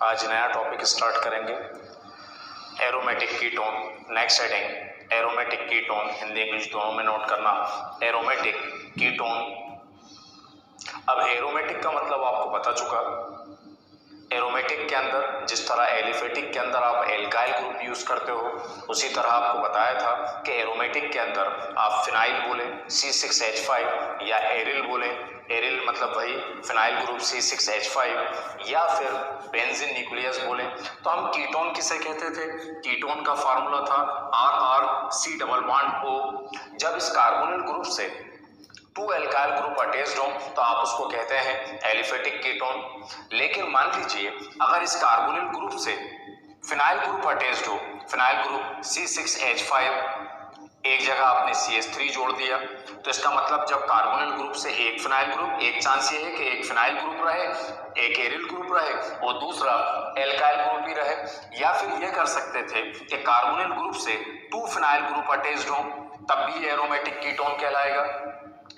आज नया topic start करेंगे, aromatic ketone. Next heading aromatic ketone, Hindi English दोनों में नोट करना। Aromatic ketone. अब एरोमेटिक का मतलब आपको बता चुका। एरोमेटिक के अंदर जिस तरह एलिफेटिक के अंदर आप एल्काइल ग्रुप यूज करते हो, उसी तरह आपको बताया था कि एरोमेटिक के अंदर आप फिनाइल बोले C6H5 या एरिल बोले, एरिल मतलब वही फिनाइल ग्रुप C6H5, या फिर बेंजीन न्यूक्लियस बोले। तो हम कीटोन किसे कहते थे? कीटोन का फार्मूला था RR⁻C⁻O। जब इस कार्बोनिल ग्रुप से 2 एल्काइल ग्रुप अटैच्ड हो तो आप उसको कहते हैं एलिफेटिक कीटोन। लेकिन मान लीजिए अगर इस कार्बोनिल ग्रुप से फिनाइल ग्रुप अटैच्ड हो, फिनाइल ग्रुप C6H5, एक जगह आपने CH3 जोड़ दिया, तो इसका मतलब जब कार्बोनिल ग्रुप से एक फिनाइल ग्रुप, एक चांस ये है कि एक फिनाइल ग्रुप रहे, एक एरिल ग्रुप रहे और दूसरा एल्काइल ग्रुप भी रहे। या फिर ये कर सकते थे कि कार्बोनिल ग्रुप से 2 फिनाइल ग्रुप अटैच्ड हो, तब भी एरोमेटिक कीटोन कहलाएगा।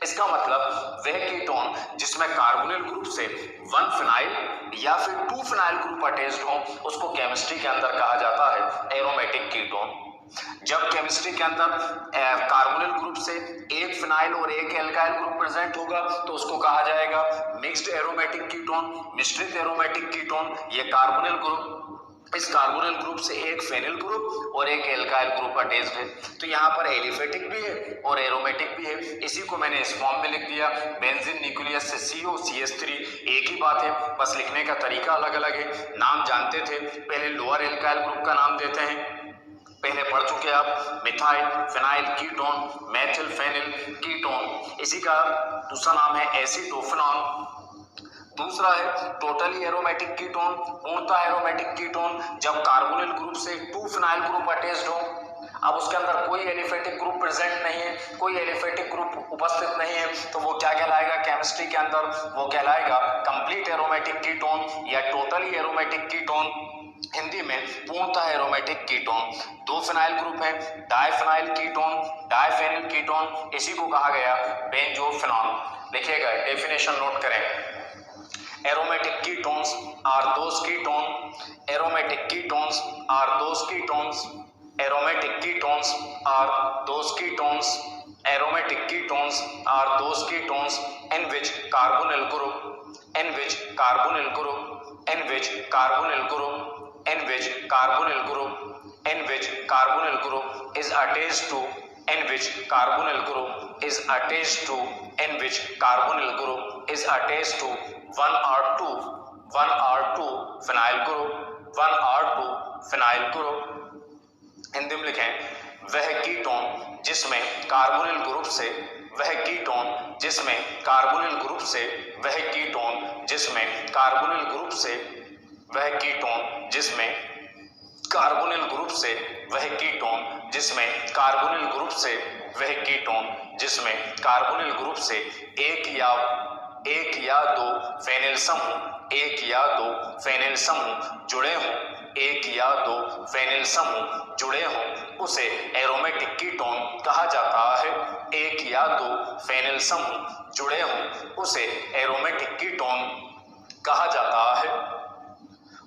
इसका मतलब वह कीटोन जिसमें कार्बोनिल ग्रुप से 1 फिनाइल या फिर 2 फिनाइल ग्रुप अटैच्ड हो, उसको केमिस्ट्री के अंदर कहा जाता है एरोमेटिक कीटोन। जब केमिस्ट्री के अंदर कार्बोनिल ग्रुप से एक फिनाइल और एक एल्काइल ग्रुप प्रेजेंट होगा तो उसको कहा जाएगा मिक्स्ड एरोमेटिक कीटोन, मिश्रित एरोमेटिक कीटोन। ये कार्बोनिल ग्रुप, इस कार्बोनिल ग्रुप से एक फेनिल ग्रुप और एक एल्काइल ग्रुप अटैच्ड है, तो यहाँ पर एलिफेटिक भी है और एरोमेटिक भी है। इसी को मैंने इस फॉर्म में लिख दिया, बेंजीन न्यूक्लियस से CO CH3, एक ही बात है, बस लिखने का तरीका अलग अलग है। नाम जानते थे, पहले लोअर एल्काइल ग्रुप का नाम देते हैं, पहले पढ़ चुके आप, methyl phenyl ketone, methyl phenyl ketone. इसी का दूसरा नाम है एसीटोफेनॉन। दूसरा है टोटली एरोमेटिक कीटोन, पूर्णतः एरोमेटिक कीटोन, जब कार्बोनिल ग्रुप से 2 फिनाइल ग्रुप अटैच्ड हो। अब उसके अंदर कोई एलिफेटिक ग्रुप प्रेजेंट नहीं है, कोई एलिफेटिक ग्रुप उपस्थित नहीं है, तो वो क्या कहलाएगा केमिस्ट्री के अंदर? वो कहलाएगा कंप्लीट एरोमेटिक कीटोन या टोटली एरोमेटिक कीटोन, हिंदी में पूर्णतः एरोमेटिक कीटोन। 2 फिनाइल ग्रुप है, डाइफिनाइल कीटोन, डाइफेनिल कीटोन, इसी को कहा गया बेंजोफेनॉन। देखिएगा, डेफिनेशन नोट करें। Aromatic ketones are those ketones. Aromatic ketones are those ketones. Aromatic ketones are those ketones. Aromatic ketones are those ketones in which carbonyl group, in which carbonyl group, in which carbonyl group, in which carbonyl group, in which carbonyl group is attached to, in which carbonyl group is attached to, in which carbonyl group is attached to 1 or 2 phenyl group, 1 or 2 phenyl group. Hindi में लिखें, वह ketone जिसमें carbonyl group से, वह ketone जिसमें carbonyl group से, वह ketone जिसमें कार्बोनिल ग्रुप से, वह कीटोन जिसमें कार्बोनिल ग्रुप से, वह कीटोन जिसमें कार्बोनिल ग्रुप से, वह कीटोन जिसमें कार्बोनिल ग्रुप से एक या दो फेनिल समूह, एक या दो फेनिल समूह जुड़े हों, एक या दो फेनिल समूह जुड़े हों, उसे एरोमेटिक कीटोन कहा जाता है। एक या दो फेनिल समूह जुड़े हों, उसे एरोमेटिक कीटोन कहा जाता है।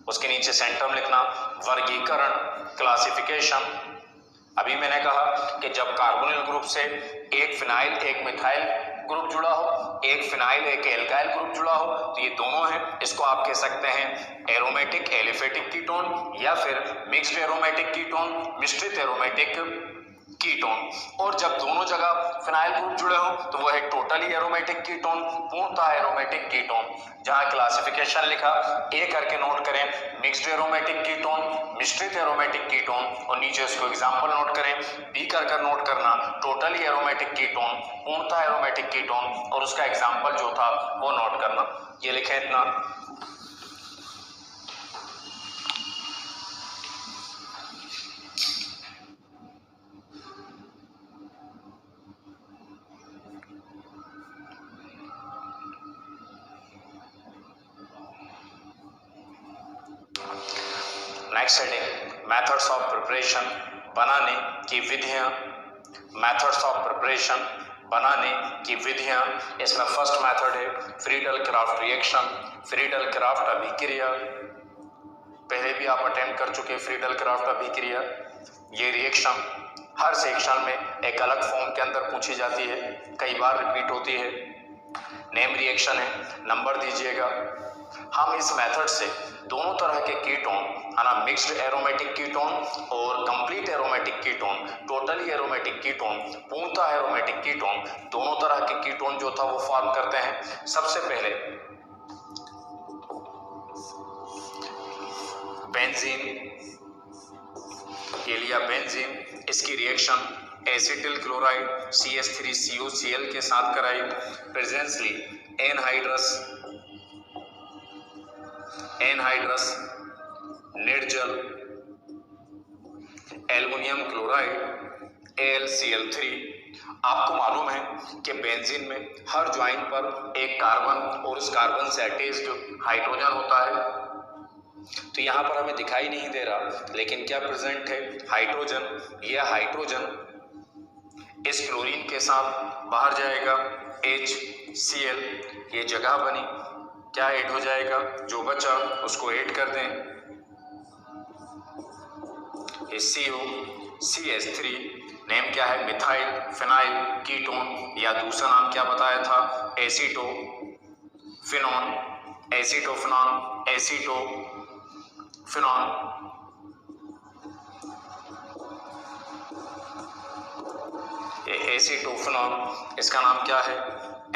उसके नीचे सेंटर में लिखना वर्गीकरण, क्लासिफिकेशन। अभी मैंने कहा कि जब कार्बोनिल ग्रुप से एक फिनाइल एक मिथाइल ग्रुप जुड़ा हो, एक फिनाइल एक एल्काइल ग्रुप जुड़ा हो, तो ये दोनों हैं, इसको आप कह सकते हैं एरोमेटिक एलिफेटिक कीटोन या फिर मिक्स्ड एरोमेटिक कीटोन, मिश्रित एरोमेटिक कीटोन। और जब दोनों जगह फिनाइल ग्रुप जुड़े हो तो वो है टोटली एरोमेटिक कीटोन, पूर्णतः एरोमेटिक कीटोन। जहां क्लासिफिकेशन लिखा, ए करके नोट करें, मिक्स्ड एरोमेटिक कीटोन, मिश्रित एरोमेटिक कीटोन, और नीचे उसको एग्जांपल नोट करें, बी कर नोट करना टोटली एरोमेटिक कीटोन, पूर्णतः एरोमेटिक कीटोन, और उसका एग्जांपल जो था वो नोट करना। ये लिखें इतना। Next heading methods of preparation, बनाने की विधियां। मेथड्स ऑफ प्रिपरेशन, बनाने की विधियां। इसमें फर्स्ट मेथड है Friedel craft reaction, Friedel craft अभिक्रिया। पहले भी आप अटेम्प्ट कर चुके फ्रीडल क्राफ्ट अभिक्रिया। ये रिएक्शन हर सेक्शन में एक अलग फॉर्म के अंदर पूछी जाती है, कई बार रिपीट होती है। नेम रिएक्शन है, नंबर दीजिएगा। हम इस मेथड से दोनों तरह के कीटोन है ना, मिक्स्ड एरोमेटिक कीटोन और complete aromatic ketone, totally aromatic ketone, पूर्णतः एरोमेटिक कीटोन, दोनों तरह के कीटोन जो था वो फॉर्म करते हैं। सबसे पहले बेंजीन, ये लिया बेंजीन, इसकी रिएक्शन एसिटिल क्लोराइड CH3COCl के साथ कराई, प्रेजेंसली एनहाइड्रस निर्जल एल्युमिनियम क्लोराइड AlCl3। आपको मालूम है कि बेंजीन में हर ज्वाइन पर एक कार्बन और उस कार्बन से अटैच्ड हाइड्रोजन होता है। तो यहाँ पर हमें दिखाई नहीं दे रहा, लेकिन क्या प्रेजेंट है, हाइड्रोजन। यह हाइड्रोजन इस क्लोरीन के साथ बाहर जाएगा, HCl, ये जगह बनी, क्या ऐड हो जाएगा, जो बचा उसको ऐड कर दें, CO CH3, नेम क्या है, मिथाइल फिनाइल कीटोन, या दूसरा नाम क्या बताया था, एसीटोफिनॉन, एसीटोफिनॉन, इसका नाम क्या है,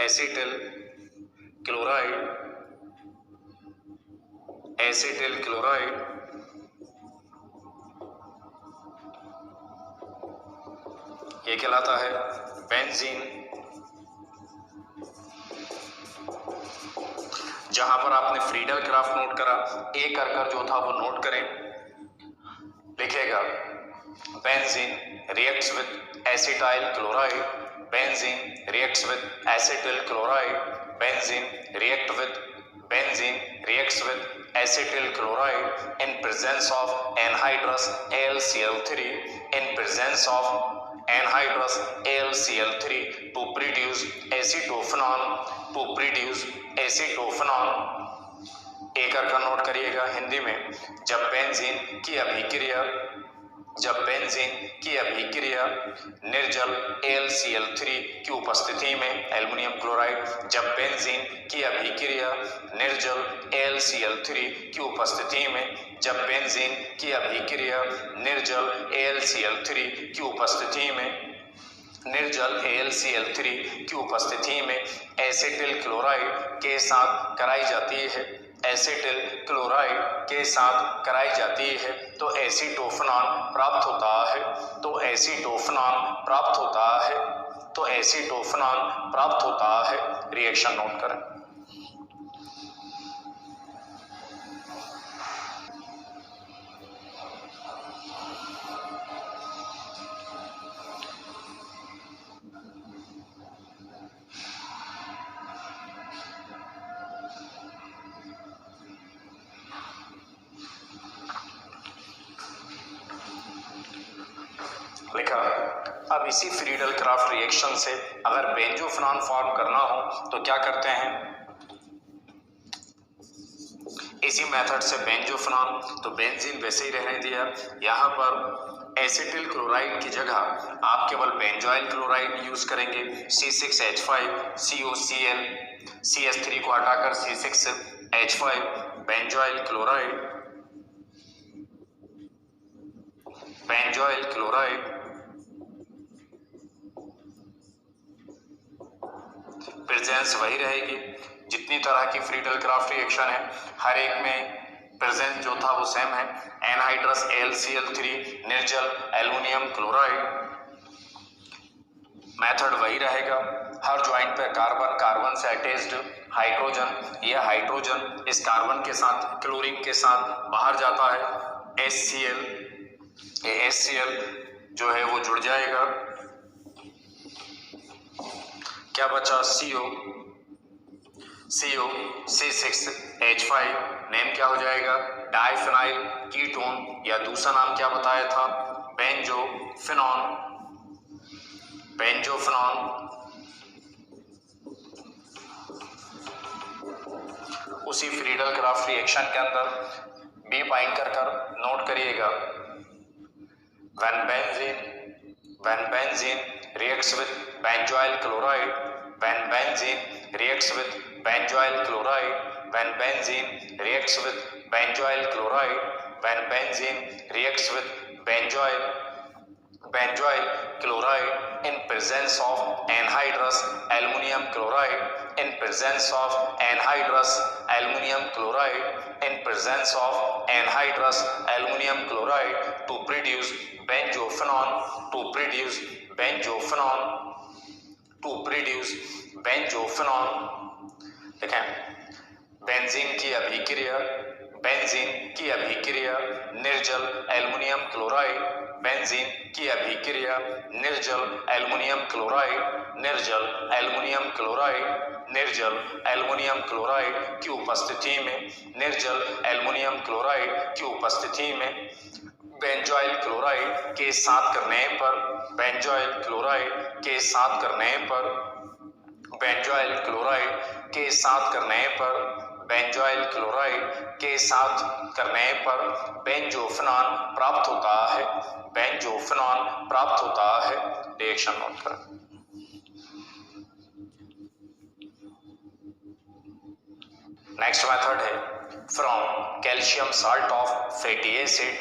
एसिटिल क्लोराइड, ये कहलाता है बेंजीन। जहां पर आपने फ्रीडल क्राफ्ट नोट करा, एक कर जो था वो नोट करें, लिखेगा benzene reacts with acetyl chloride, benzene reacts with acetyl chloride, benzene reacts with acetyl chloride in presence of anhydrous AlCl3, in presence of anhydrous AlCl3 to produce acetophenol। एक का नोट करिएगा हिंदी में, जब बेंजीन की अभिक्रिया निर्जल AlCl3 की उपस्थिति में एल्युमिनियम क्लोराइड, जब बेंजीन की अभिक्रिया निर्जल AlCl3 की उपस्थिति में, जब बेंजीन की अभिक्रिया निर्जल AlCl3 की उपस्थिति में, निर्जल AlCl3 की उपस्थिति में एसिटिल क्लोराइड के साथ कराई जाती है, एसिटिल क्लोराइड के साथ कराई जाती है, तो एसीटोफिनॉल प्राप्त होता है, तो एसीटोफिनॉल प्राप्त होता है। रिएक्शन नोट करें। लिखा। अब इसी फ्रीडल क्राफ्ट रिएक्शन से अगर बेंजोफिनॉन फॉर्म करना हो तो क्या करते हैं, इसी मेथड से बेंजोफिनॉन, तो बेंजीन वैसे ही रहने दिया, यहाँ पर एसिटिल क्लोराइड की जगह आप केवल बेंजोइल क्लोराइड यूज करेंगे, C6H5COCl, CH3 को हटाकर C6H5 बेंजोइल क्लोराइड प्रेजेंस वही रहेगी। जितनी तरह की फ्रीडल क्राफ्ट रिएक्शन है हर एक में प्रेजेंस जो था वो सेम है, एनहाइड्रस AlCl3 निर्जल एल्युमिनियम क्लोराइड, मेथड वही रहेगा। हर ज्वाइंट पे कार्बन से अटैच्ड हाइड्रोजन, यह हाइड्रोजन इस कार्बन के साथ क्लोरीन के साथ बाहर जाता है, HCl, ये HCl जो है वो जुड़ जाएगा, क्या बचा, C6H5, नेम क्या हो जाएगा, डाइफिनाइल कीटोन, या दूसरा नाम क्या बताया था, बेंजोफिनॉन। उसी फ्रीडल क्राफ्ट रिएक्शन के अंदर बी पॉइंट कर नोट करिएगा। when benzene reacts with benzoyl chloride, when benzene reacts with benzoyl chloride, when benzene reacts with benzoyl chloride, when benzene reacts with benzoyl chloride in presence of anhydrous aluminum chloride, in presence of anhydrous aluminum chloride, in presence of anhydrous aluminum chloride to produce benzophenone, to produce benzophenone, to produce benzophenone। देखें, benzene की अभिक्रिया निर्जल aluminium chloride, benzene की अभिक्रिया निर्जल aluminium chloride, निर्जल aluminium chloride, निर्जल aluminium chloride की उपस्थिति में, निर्जल एल्युमिनियम क्लोराइड की उपस्थिति में बेंजोइल क्लोराइड के साथ करने पर, बेंजोइल क्लोराइड के साथ करने पर, बेंजोइल क्लोराइड के साथ करने पर, बेंजोइल क्लोराइड के साथ करने पर बेंजोफेनॉन प्राप्त होता है, बेंजोफेनॉन प्राप्त होता है। रिएक्शन नोट करें। नेक्स्ट मेथड है from calcium salt of fatty acid,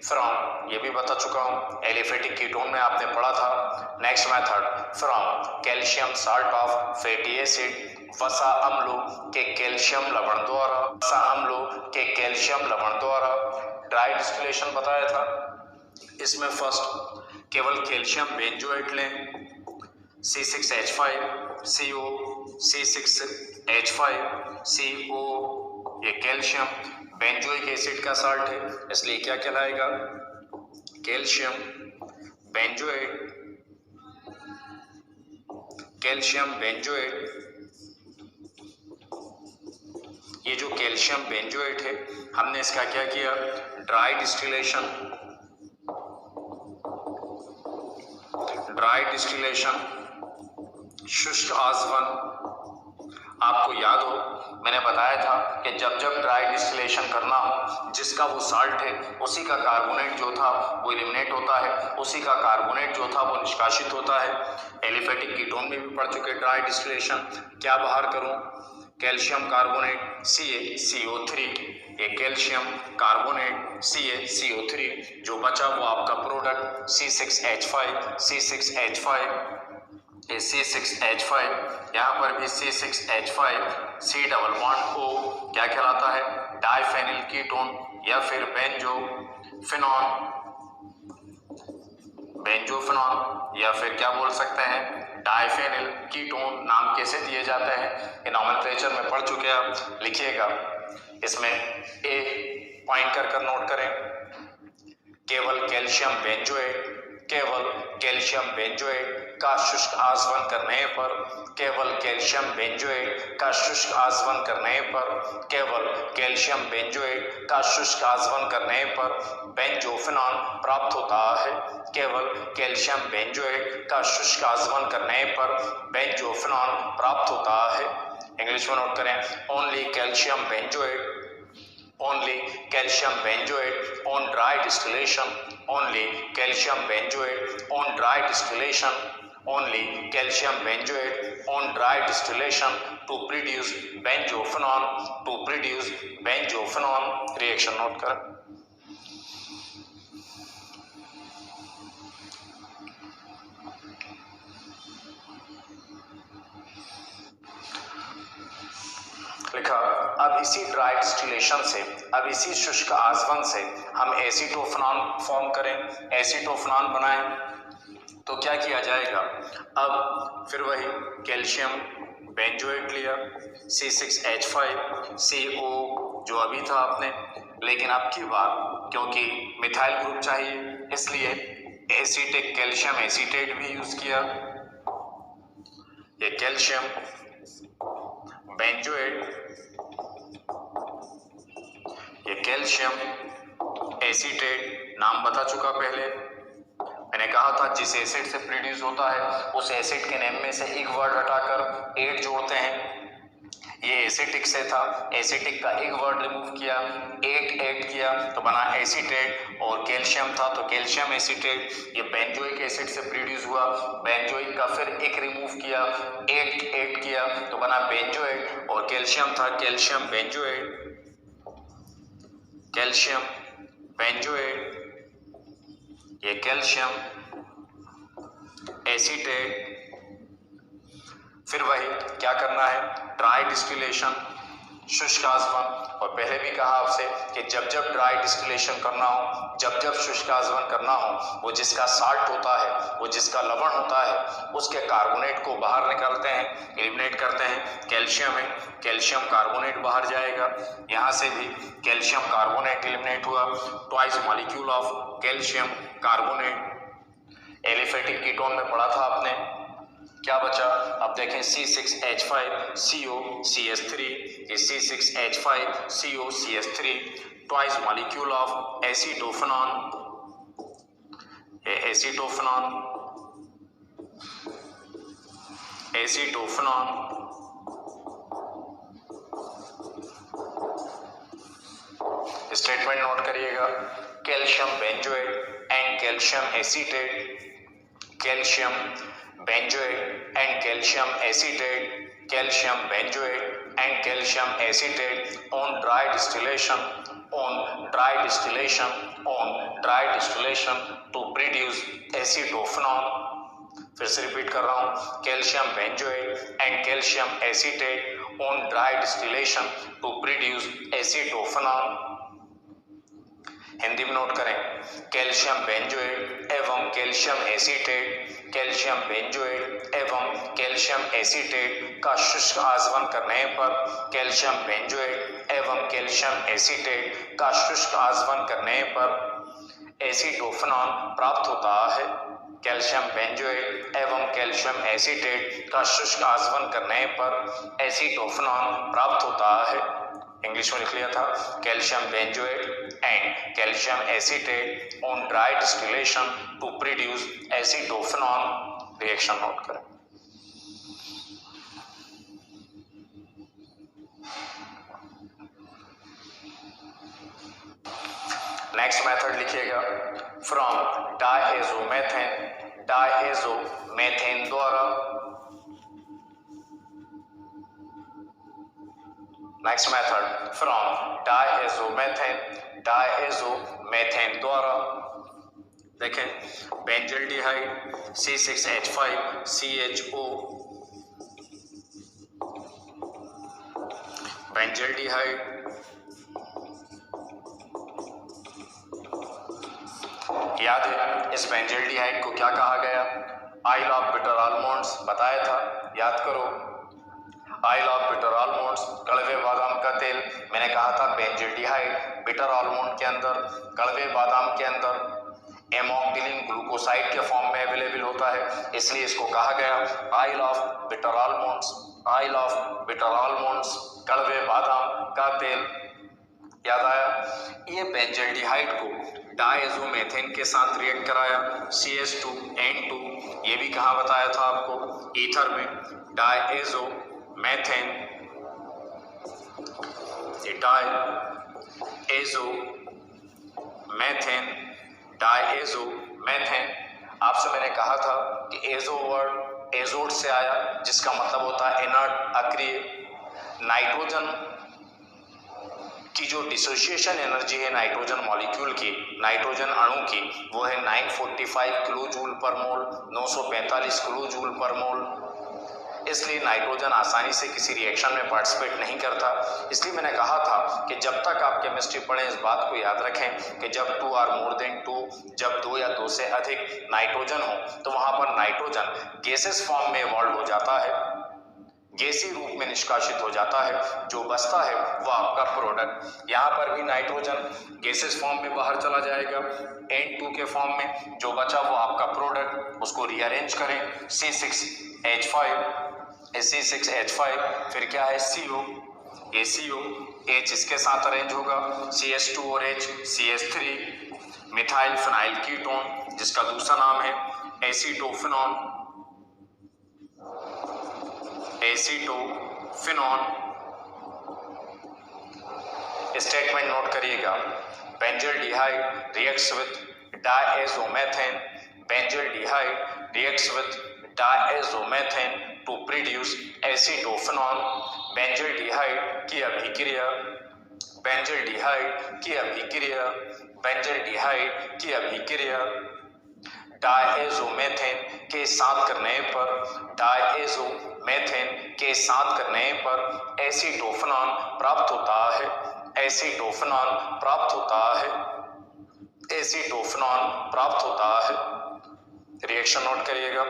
from, ये भी बता चुका हूं, एलिफेटिक कीटोन में आपने पढ़ा था। Next method from calcium salt of fatty acid, वसा अम्लों के कैल्शियम लवण द्वारा, वसा अम्लों के कैल्शियम लवण द्वारा ड्राई डिस्टिलेशन बताया था। इसमें फर्स्ट केवल कैल्शियम बेंजोएट लें, C6H5CO, C6H5CO, ये कैल्शियम बेंजोइक एसिड का साल्ट है, इसलिए क्या कहलाएगा, कैल्शियम बेंजोएट, कैल्शियम बेंजोएट। ये जो कैल्शियम बेंजोएट है, हमने इसका क्या किया, ड्राई डिस्टिलेशन, शुष्क आसवन। आपको याद हो मैंने बताया था कि जब जब ड्राई डिस्टिलेशन करना हो, जिसका वो साल्ट है उसी का कार्बोनेट जो था वो एलिमिनेट होता है, उसी का कार्बोनेट जो था वो निष्कासित होता है। एलिफेटिक कीटोन में भी पढ़ चुके ड्राई डिस्टिलेशन। क्या बाहर करूं, कैल्शियम कार्बोनेट CaCO3, ये कैल्शियम कार्बोनेट CaCO3, जो बचा वो आपका प्रोडक्ट C6H5, ये C6H5, यहाँ पर भी C6H5, C double bond O क्या कहलाता है, डाइफेनिल कीटोन या फिर बेंजोफेनॉन या फिर क्या बोल सकते हैं, डाइफेनिल कीटोन। नाम कैसे दिए जाते हैं ये नॉमेनक्लेचर में पढ़ चुके हैं, आप लिखिएगा। इसमें ए पॉइंट कर नोट करें, केवल कैल्शियम बेंजोएट का शुष्क आसवन करने पर, केवल कैल्शियम बेंजोएट का शुष्क आसवन करने पर, केवल कैल्शियम बेंजोएट का शुष्क आसवन करने पर बेंजोफेनॉन प्राप्त होता है, केवल कैल्शियम बेंजोएट का शुष्क आसवन करने पर बेंजोफेनॉन प्राप्त होता है। इंग्लिश में नोट करें, only calcium benzoate on dry distillation, only calcium benzoate on dry distillation, only calcium benzoate on dry distillation to produce benzophenone, reaction note करें। लिखा, अब इसी ड्राई डिस्टिलेशन से, अब इसी शुष्क आसवन से हम एसीटोफेनॉन फॉर्म करें, एसीटोफेनॉन बनाएं, तो क्या किया जाएगा, अब फिर वही कैल्शियम बेंजोएट लिया, C6H5CO जो अभी था आपने, लेकिन अब की बार क्योंकि मिथाइल ग्रुप चाहिए इसलिए एसीटिक कैल्शियम एसीटेट भी यूज किया। ये कैल्शियम बेंजोएट, ये कैल्शियम एसीटेट, नाम बता चुका पहले, मैंने कहा था जिस एसिड से प्रोड्यूस होता है उस एसिड के नेम में से एक वर्ड हटाकर एट जोड़ते हैं। ये एसिटिक से था, एसिटिक का एक वर्ड रिमूव किया, एट ऐड किया तो बना एसीटेट, और कैल्शियम था तो कैल्शियम एसीटेट। ये बेंजोइक एसिड से प्रोड्यूस हुआ, बेंजोइक का फिर एक रिमूव किया, एट ऐड किया तो बना बेंजोएट, और कैल्शियम था कैल्शियम बेंजोएट, कैल्शियम बेंजोएट, ये कैल्शियम एसीटेट। फिर वही क्या करना है, ड्राई डिस्टिलेशन, शुष्क आसवन। और पहले भी कहा आपसे कि जब जब ड्राई डिस्टिलेशन करना हो, जब जब शुष्क आसवन करना हो, वो जिसका साल्ट होता है, वो जिसका लवण होता है, उसके कार्बोनेट को बाहर निकालते हैं, एलिमिनेट करते हैं। कैल्शियम है, कैल्शियम कार्बोनेट बाहर जाएगा, यहाँ से भी कैल्शियम कार्बोनेट एलिमिनेट हुआ, twice molecule of calcium carbonate. Aliphatic ketone में पढ़ा था आपने, क्या बचा, अब देखें C6H5CO CH3, C6H5CO CH3 twice molecule of acetophenone, acetophenone, acetophenone. Statement note करिएगा, calcium benzoate and calcium acetate, calcium benzoate and calcium acetate, calcium benzoate and calcium acetate on dry distillation, on dry distillation, on dry distillation to produce acetophenol। फिर से repeat कर रहा हूं, calcium benzoate and calcium acetate on dry distillation to produce acetophenol. Hindi में note करें, calcium benzoate एवं calcium acetate, calcium benzoate एवं calcium acetate का शुष्क आसवन करने पर, कैल्शियम बेंजोएट एवं कैल्शियम एसीटेट का शुष्क आसवन करने पर एसिटोफेनॉल प्राप्त होता है। कैल्शियम बेंजोएट एवं कैल्शियम एसीटेट का शुष्क आसवन करने पर एसिटोफेनॉल प्राप्त होता है। इंग्लिश में लिख लिया था, calcium benzoate and calcium acetate on dry distillation to produce acetophenol. Reaction note करें। नेक्स्ट मेथड लिखिएगा, फ्रॉम डायएजोमेथेन, डायएजोमेथेन द्वारा, next method from diazomethane, diazomethane द्वारा। देखें, बेंजल्डिहाइड C6H5CHO, बेंजल्डिहाइड याद है, इस बेंजल्डिहाइड को क्या कहा गया, आइल ऑफ बिटर आलमंड्स बताया था, याद करो, आइल ऑफ बिटर आलमंड्स, कड़वे बादाम का तेल। मैंने कहा था बेंजल्डिहाइड बिटर आलमंड के अंदर, कड़वे बादाम के अंदर एमोक्टिलिन ग्लूकोसाइड के फॉर्म में अवेलेबल होता है, इसलिए इसको कहा गया oil of bitter almonds, oil of bitter almonds, कड़वे बादाम का तेल। याद आया, ये बेंजल्डिहाइड को डायएजोमेथेन के साथ रिएक्ट कराया, CH2N2, ये भी कहाँ बताया था आपको, ईथर में, डायएजोमेथेन, डायएजोमेथेन, डायएजोमेथेन। आपसे मैंने कहा था कि एजो वर्ड एजोट से आया, जिसका मतलब होता है इनर्ट, अक्रिय। नाइट्रोजन की जो डिसोसिएशन एनर्जी है नाइट्रोजन मॉलिक्यूल की, नाइट्रोजन अणु की, वो है 945 किलो जूल पर मोल, 945 किलो जूल पर मोल। इसलिए नाइट्रोजन आसानी से किसी रिएक्शन में पार्टिसिपेट नहीं करता। इसलिए मैंने कहा था कि जब तक आप केमिस्ट्री पढ़ें इस बात को याद रखें कि जब 2 आर मोर देन 2, जब 2 या 2 से अधिक नाइट्रोजन हो तो वहां पर नाइट्रोजन गैसेस फॉर्म में इवॉल्व हो जाता है, गैसी रूप में निष्कासित हो जाता है, जो बचता है वो आपका प्रोडक्ट। यहाँ पर भी नाइट्रोजन गैसेस फॉर्म में बाहर चला जाएगा, N2 के फॉर्म में, जो बचा वो आपका प्रोडक्ट। उसको रीअरेंज करें, C6H5, C6H5, फिर क्या है CO, ये CO, H इसके साथ अरेंज होगा, CH2 और H, CH3, methyl phenyl ketone, जिसका दूसरा नाम है एसिटोफेनॉन, एसिटोफेनॉन। स्टेटमेंट नोट करिएगा। Benzaldehyde reacts with diazomethane, benzaldehyde reacts with diazomethane to produce acetophenol. Benzaldehyde की अभिक्रिया, बेंजल्डिहाइड की अभिक्रिया, बेंजल्डिहाइड की अभिक्रिया डायएजोमेथेन के साथ करने पर, डायएजोमेथेन के साथ करने पर एसीटोफेनॉल प्राप्त होता है, एसीटोफेनॉल प्राप्त होता है, एसीटोफेनॉल प्राप्त होता है। रिएक्शन नोट करिएगा।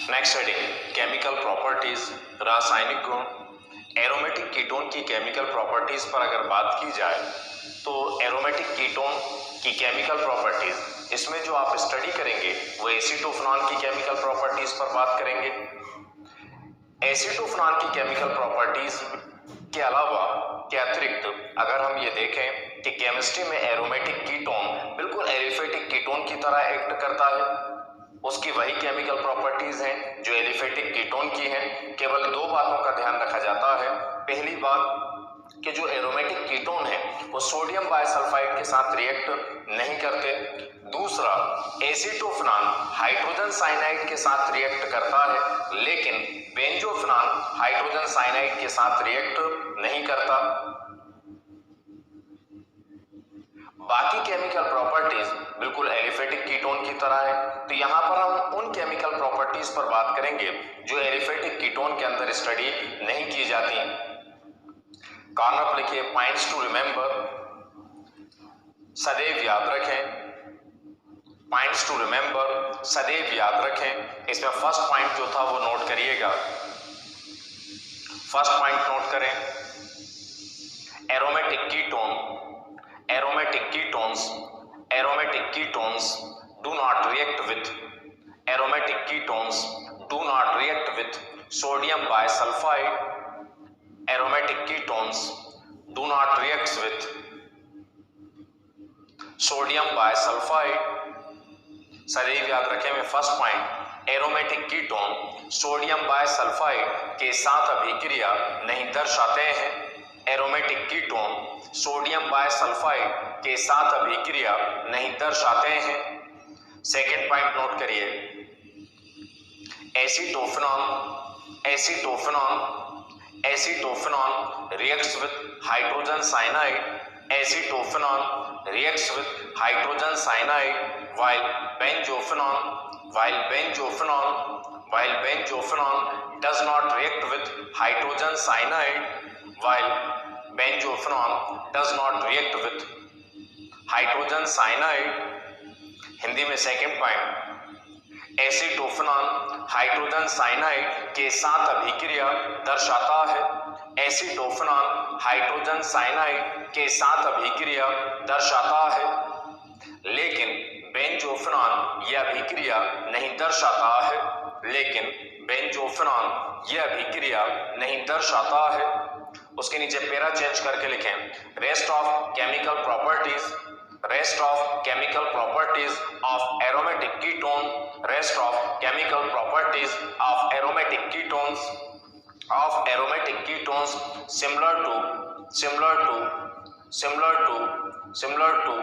नेक्स्ट हेडिंग केमिकल प्रॉपर्टीज, रासायनिक गुण। एरोमेटिक कीटोन की केमिकल प्रॉपर्टीज पर अगर बात की जाए तो एरोमेटिक कीटोन की केमिकल प्रॉपर्टीज, इसमें जो आप स्टडी करेंगे वो एसीटोफेनॉल की केमिकल प्रॉपर्टीज पर बात करेंगे। एसीटोफेनॉल की केमिकल प्रॉपर्टीज के अलावा के अतिरिक्त अगर हम ये देखें कि केमिस्ट्री में एरोमेटिक कीटोन बिल्कुल एलिफेटिक कीटोन की तरह एक्ट करता है, उसकी वही केमिकल प्रॉपर्टीज हैं जो एलिफेटिक कीटोन की हैं। केवल दो बातों का ध्यान रखा जाता है। पहली बात कि जो एरोमेटिक कीटोन है वो सोडियम बाइसल्फाइड के साथ रिएक्ट नहीं करते। दूसरा, एसीटोफेनॉल हाइड्रोजन साइनाइड के साथ रिएक्ट करता है, लेकिन बेंजोफेनॉल हाइड्रोजन साइनाइड के साथ रिएक्ट नहीं करता। बाकी केमिकल प्रॉपर्टीज बिल्कुल एलिफेटिक कीटोन की तरह है। तो यहां पर हम उन केमिकल प्रॉपर्टीज पर बात करेंगे जो एलिफेटिक कीटोन के अंदर स्टडी नहीं की जाती। कॉर्नर पर लिखिए पॉइंट्स टू रिमेंबर, सदैव याद रखें, पॉइंट्स टू रिमेंबर सदैव याद रखें। इसमें फर्स्ट पॉइंट जो था वो नोट करिएगा। फर्स्ट पॉइंट नोट करें, aromatic ketone, aromatic ketones, aromatic ketones do not react with, aromatic ketones do not react with sodium bisulfide, aromatic ketones do not react with sodium bisulfide। सदैव याद रखें में first point, aromatic ketone sodium bisulphide के साथ अभिक्रिया नहीं दर्शाते हैं, एरोमेटिक कीटोन सोडियम बाइसल्फाइड के साथ अभिक्रिया नहीं दर्शाते हैं। सेकेंड पॉइंट नोट करिए, acetophenol, acetophenol, acetophenol reacts with hydrogen cyanide, acetophenol reacts with hydrogen cyanide while benzophenol, while benzophenol, while benzophenol does not react with hydrogen cyanide, while benzophenol does not react with hydrogen cyanide। Hindi में second point, एसीटोफेनॉल hydrogen cyanide के साथ अभिक्रिया दर्शाता है, एसीटोफेनॉल hydrogen cyanide के साथ अभिक्रिया दर्शाता है, लेकिन बेंजोफेनॉल यह अभिक्रिया नहीं दर्शाता है, लेकिन बेंजोफेनॉल यह अभिक्रिया नहीं दर्शाता है। उसके नीचे पैरा चेंज करके लिखें, rest of chemical properties, rest of chemical properties of aromatic ketone, rest of chemical properties of aromatic ketones, of aromatic ketones similar to, similar to, similar to, similar to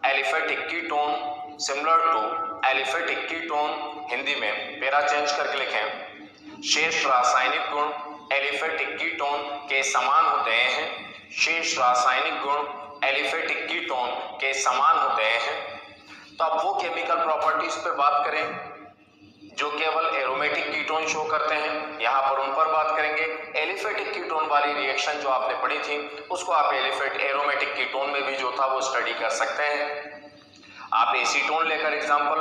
aliphatic ketone, similar to aliphatic ketone. Hindi में para change करके लिखें, शेष रासायनिक गुण aliphatic ketone के समान होते हैं, शेष रासायनिक गुण एलिफेटिक कीटोन के समान होते हैं। तो अब वो केमिकल प्रॉपर्टीज पे बात करें जो केवल एरोमेटिक कीटोन शो करते हैं, यहां पर उन पर बात करेंगे। एलिफेटिक कीटोन वाली रिएक्शन जो आपने पढ़ी थी उसको आप एरोमेटिक कीटोन में भी जो था वो स्टडी कर सकते हैं। आप एसीटोन लेकर एग्जांपल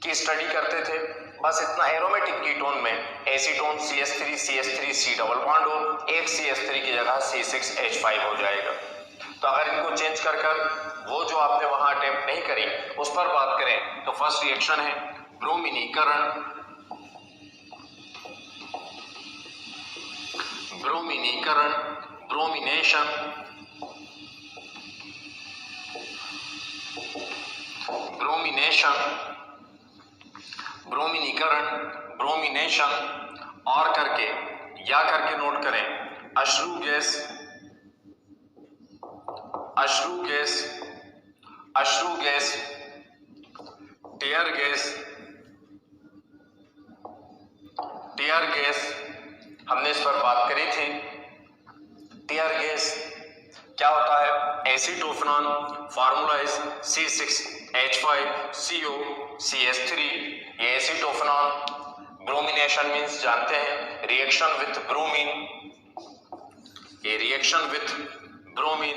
की स्टडी करते थे, बस इतना, एरोमेटिक कीटोन में acetone CH3 CH3 C double bond हो, एक CH3 की जगह C6H5 हो जाएगा। तो अगर इनको चेंज कर वो जो आपने वहां अटेम्प्ट नहीं करी उस पर बात करें तो फर्स्ट रिएक्शन है ब्रोमिनीकरण, ब्रोमिनीकरण, ब्रोमिनेशन, ब्रोमिनेशन, ब्रोमीनीकरण, ब्रोमिनेशन और करके या करके नोट करें अश्रु गैस, अश्रु गैस, अश्रु gas, tear gas, tear gas हमने इस पर बात करी थी। टीयर गैस क्या होता है? एसीटोफेनॉन, फार्मूला इज C6H5CO CS3। ये एसीटोफेनॉन, ब्रोमिनेशन मींस जानते हैं रिएक्शन विथ ब्रोमीन, ये रिएक्शन विथ ब्रोमीन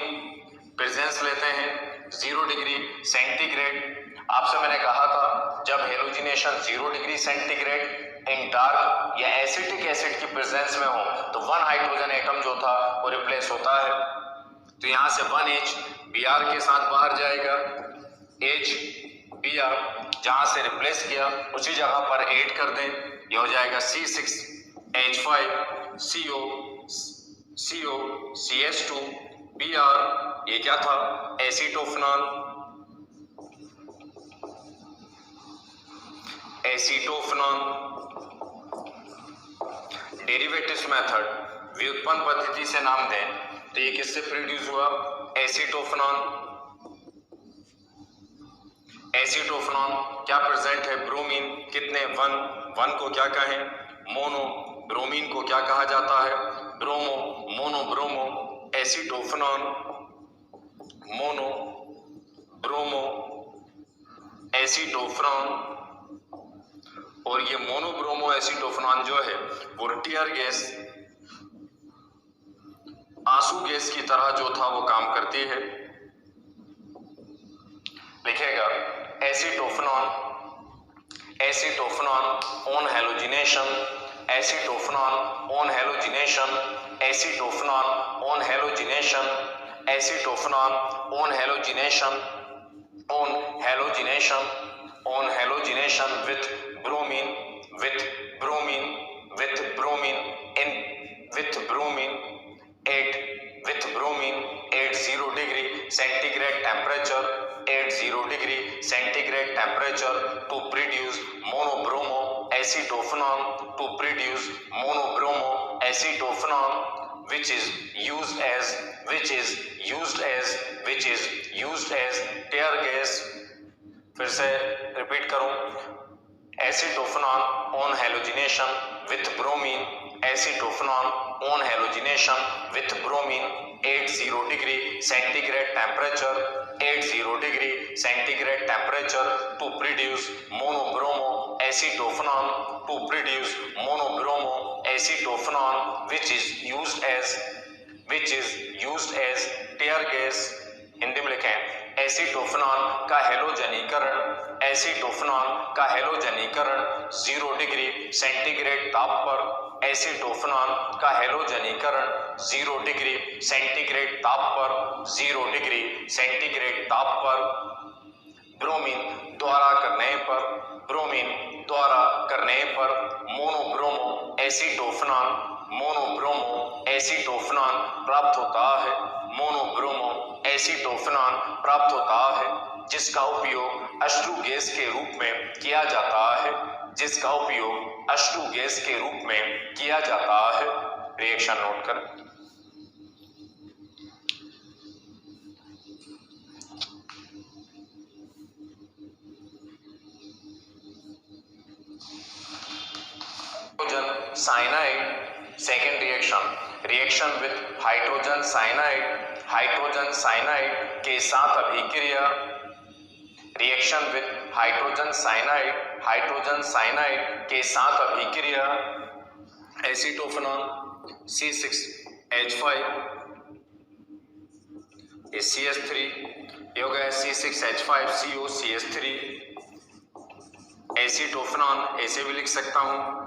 प्रेजेंस लेते हैं 0 डिग्री सेंटीग्रेड। आपसे मैंने कहा था जब halogenation 0 degree centigrade in dark या एसिटिक एसिड की प्रेजेंस में हो तो 1 हाइड्रोजन एटम जो था वो रिप्लेस होता है। तो यहां से 1H Br के साथ बाहर जाएगा, H Br जहां से रिप्लेस किया उसी जगह पर ऐड कर दें, ये हो जाएगा C6H5CO CS2 Br। ये क्या था? एसीटोफेनॉन, एसीटोफेनॉन। डेरिवेटिव्स मेथड, व्युत्पन्न पद्धति से नाम दें तो ये किससे प्रोड्यूस हुआ? एसीटोफेनॉन। एसीटोफेनॉन क्या प्रेजेंट है? ब्रोमीन कितने? 1 को क्या कहें? मोनो। ब्रोमीन को क्या कहा जाता है? Bromo. Mono bromo acetophenone, mono bromo acetophenone. और ये मोनोब्रोमो एसीटोफेनॉन जो है वो टीयर गैस, आंसू गैस की तरह जो था वो काम करती है। लिखेगा acetophenone, acetophenone on halogenation, acetophenone on halogenation, acetophenone on halogenation, acetophenone on halogenation, on halogenation, on halogenation with bromine, with bromine, with bromine in, with bromine at, with bromine at 0 degree centigrade temperature, at 0 degree centigrade temperature to produce monobromo acetophenone, to produce monobromo acetophenone which is used as tear gas। फिर से repeat करूं, acetophenone on halogenation with bromine, acetophenone on halogenation with bromine at 0 degree centigrade temperature, at 0 degree centigrade temperature to produce monobromo acetophenone, to produce monobromo acetophenone which is used as tear gas। Hindi में लिखें एसीटोफेनॉन का हेलोजनीकरण, एसीटोफेनॉन का हेलोजनीकरण 0 degree centigrade ताप पर, एसीटोफेनॉन का हेलोजनीकरण 0 degree centigrade ताप पर, 0 degree centigrade ताप पर ब्रोमीन द्वारा करने पर, ब्रोमीन द्वारा करने पर मोनोब्रोमो एसीटोफेनॉन, मोनोब्रोमो एसीटोफेनॉन प्राप्त होता है, मोनोब्रोमो एसीटोफेनॉन प्राप्त होता है जिसका उपयोग अश्रु गैस के रूप में किया जाता है, जिसका उपयोग अश्रु गैस के रूप में किया जाता है। रिएक्शन नोट करें। Cyanide second reaction, reaction with hydrogen cyanide, hydrogen cyanide के साथ अभिक्रिया, reaction with hydrogen cyanide, hydrogen cyanide के साथ अभिक्रिया एसीटोफेनॉन C6H5 CS3, ये हो गया C6H5COCS3। एसीटोफेनॉन ऐसे भी लिख सकता हूं,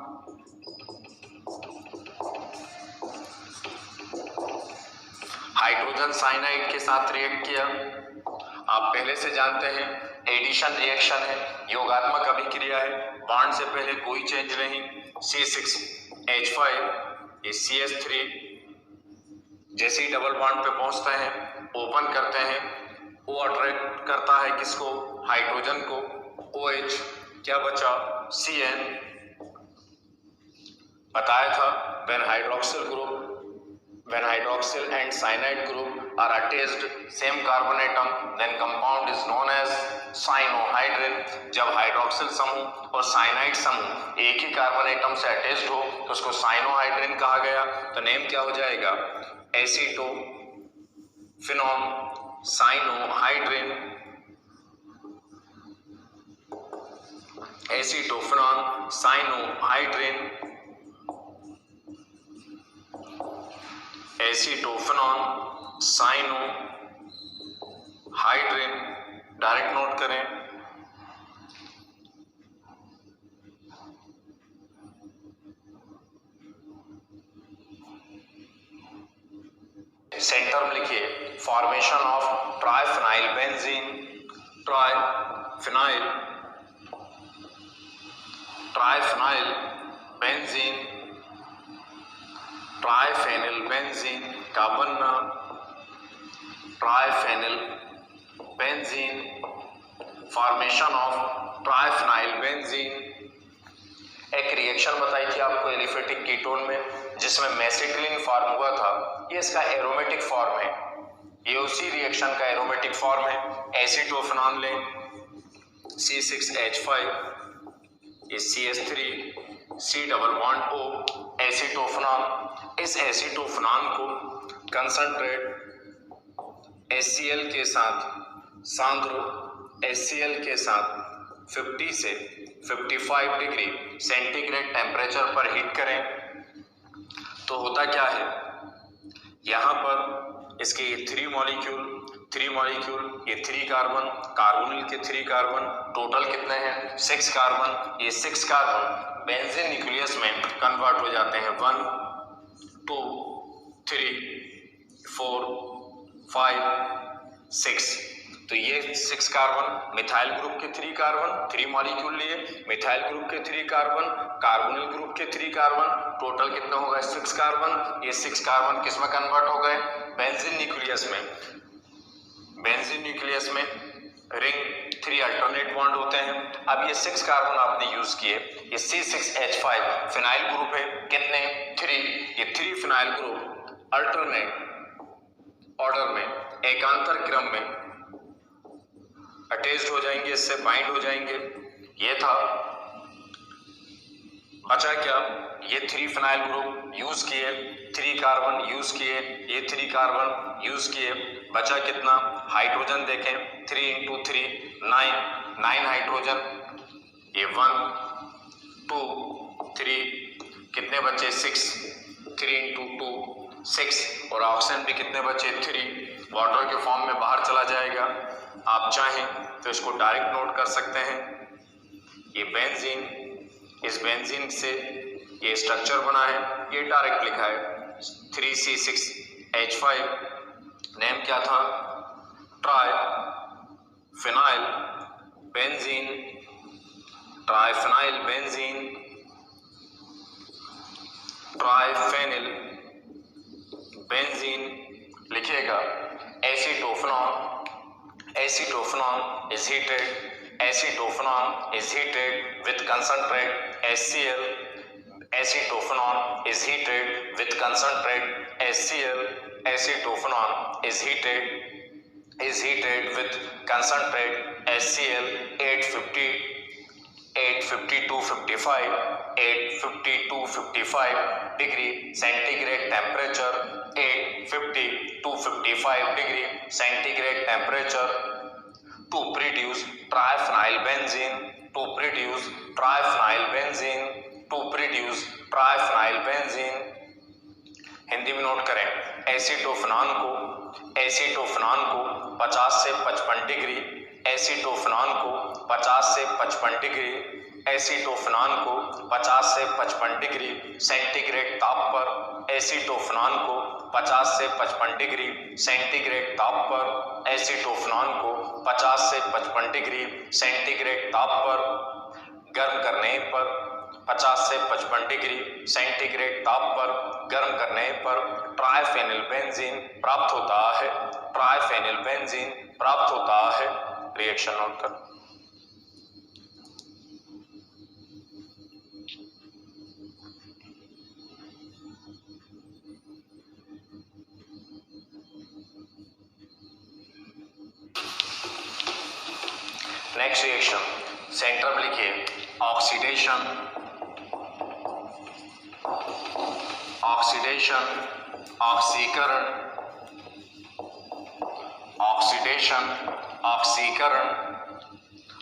हाइड्रोजन साइनाइड के साथ रिएक्ट किया। आप पहले से जानते हैं एडिशन रिएक्शन है, योगात्मक अभिक्रिया है, बॉन्ड से पहले कोई चेंज नहीं। C6H5 ये CS3 जैसे ही डबल बॉन्ड पे पहुंचते हैं ओपन करते हैं, वो अट्रैक्ट करता है किसको? हाइड्रोजन को OH, क्या बचा CN। बताया था when hydroxyl and cyanide group are attached same carbon atom then compound is known as cyanohydrin। जब हाइड्रोक्सिल समूह और साइनाइड समूह एक ही कार्बन एटम से अटैच्ड हो तो उसको साइनोहाइड्रिन कहा गया। तो नेम क्या हो जाएगा acetophenone cyanohydrin. Acetophenone cyanohydrin, acetophenone cyanohydrin, direct note करें। सेंटर में लिखिए formation of triphenyl benzene. Triphenyl benzene, triphenyl benzene का बनना, triphenyl benzene, formation of triphenyl benzene. एक रिएक्शन बताई थी आपको एलिफेटिक कीटोन में जिसमें मेसिटिलीन फॉर्म हुआ था, ये इसका एरोमेटिक फॉर्म है, ये उसी रिएक्शन का एरोमेटिक फॉर्म है। एसीटोफिनॉन लें C6H5, ये CH3 C double bond O, एसीटोफिनॉन। इस एसीटोफिनॉन को कंसंट्रेट HCl के साथ, सांद्र HCl के साथ 50 से 55 डिग्री सेंटीग्रेड टेम्परेचर पर हीट करें तो होता क्या है, यहाँ पर इसके ये 3 मॉलिक्यूल, ये 3 कार्बन, कार्बोनिल के 3 कार्बन, टोटल कितने हैं 6 कार्बन। ये 6 कार्बन बेंजीन न्यूक्लियस में कन्वर्ट हो जाते हैं 1 2 3 4 5 6। तो ये 6 कार्बन मिथाइल ग्रुप के 3 कार्बन, 3 मॉलिक्यूल लिए, मिथाइल ग्रुप के 3 कार्बन, कार्बोनिल ग्रुप के 3 कार्बन, टोटल कितना होगा 6 कार्बन। ये 6 कार्बन किस में कन्वर्ट हो गए बेंजीन न्यूक्लियस में। बेंजीन न्यूक्लियस में रिंग 3 अल्टरनेट बॉन्ड होते हैं। अब ये 6 कार्बन आपने यूज किए, ये C6H5 फिनाइल ग्रुप है, कितने 3, ये 3 फिनाइल ग्रुप अल्टरनेट ऑर्डर में एकांतर क्रम में अटैच्ड हो जाएंगे, इससे बाइंड हो जाएंगे। ये था, बचा क्या, ये 3 फिनाइल ग्रुप यूज किए, 3 कार्बन यूज किए, ये 3 कार्बन यूज किए, बचा कितना हाइड्रोजन देखें 3 × 3 9 हाइड्रोजन, ये 1 2 3 कितने बचे 6, 3 × 2 6, और ऑक्सीजन भी कितने बचे 3, वाटर के फॉर्म में बाहर चला जाएगा। आप चाहें तो इसको डायरेक्ट नोट कर सकते हैं। ये बेंजीन, इस बेंजीन से ये स्ट्रक्चर बना है, ये डायरेक्ट लिखा है 3C6H5, नेम क्या था triphenyl benzene, triphenyl benzene, triphenyl benzene. लिखिएगा acetophenone is heated with concentrate HCl, acetophenone is heated with concentrate HCl, acetophenone is heated with concentrate HCl 850 to 55 degree centigrade temperature, 850 to 55 degree centigrade temperature to produce triphenyl benzene। Hindi में note करें, एसीटोफिनॉन को 50 से 55 degree, एसीटोफिनॉन को 50 से 55 degree, एसीटोफिनॉन को 50 से 55 degree centigrade ताप पर, एसीटोफिनॉन को 50 से 55 डिग्री सेंटीग्रेड ताप पर, एसीटोफिनॉन को 50 से 55 डिग्री सेंटीग्रेड ताप पर गर्म करने पर, 50 से 55 डिग्री सेंटीग्रेड ताप पर गर्म करने पर ट्राइफेनिल बेंजीन प्राप्त होता है। रिएक्शन नोट कर। नेक्स्ट रिएक्शन सेंटर में लिखिए ऑक्सीडेशन, ऑक्सीडेशन, ऑक्सीकरण, ऑक्सीडेशन, ऑक्सीकरण,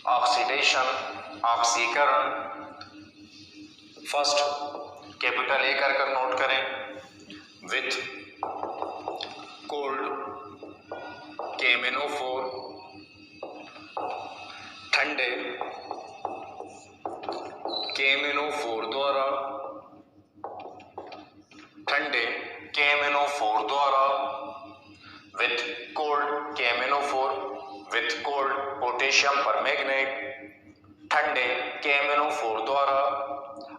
ऑक्सीडेशन, ऑक्सीकरण। फर्स्ट कैपिटल ए कर नोट करें, विथ कोल्ड KMnO4, ठंडे KMnO4 द्वारा, ठंडे KMnO4 द्वारा, with cold KMnO4, with cold potassium permanganate, ठंडे KMnO4 द्वारा।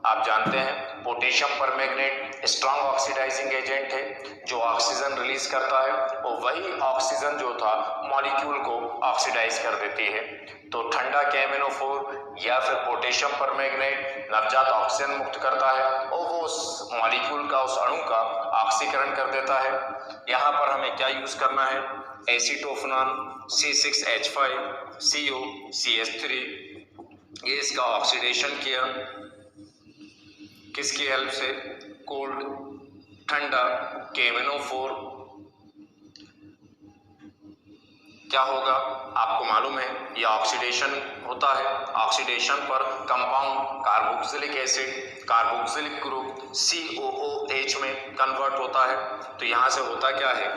आप जानते हैं potassium permanganate strong oxidising agent है जो ऑक्सीजन रिलीज करता है और वही ऑक्सीजन जो था मॉलिक्यूल को ऑक्सीडाइज कर देती है। तो ठंडा KMnO4 या फिर पोटेशियम परमैंगनेट नवजात ऑक्सीजन मुक्त करता है और वो उस मॉलिक्यूल का, उस अणु का ऑक्सीकरण कर देता है। यहाँ पर हमें क्या यूज करना है, एसीटोफेनॉन C6H5COCH3, ये इसका ऑक्सीडेशन किया किसकी हेल्प से, कोल्ड ठंडा KMnO4। क्या होगा आपको मालूम है, यह ऑक्सीडेशन होता है। ऑक्सीडेशन पर compound carboxylic acid carboxylic group COOH में कन्वर्ट होता है। तो यहाँ से होता क्या है,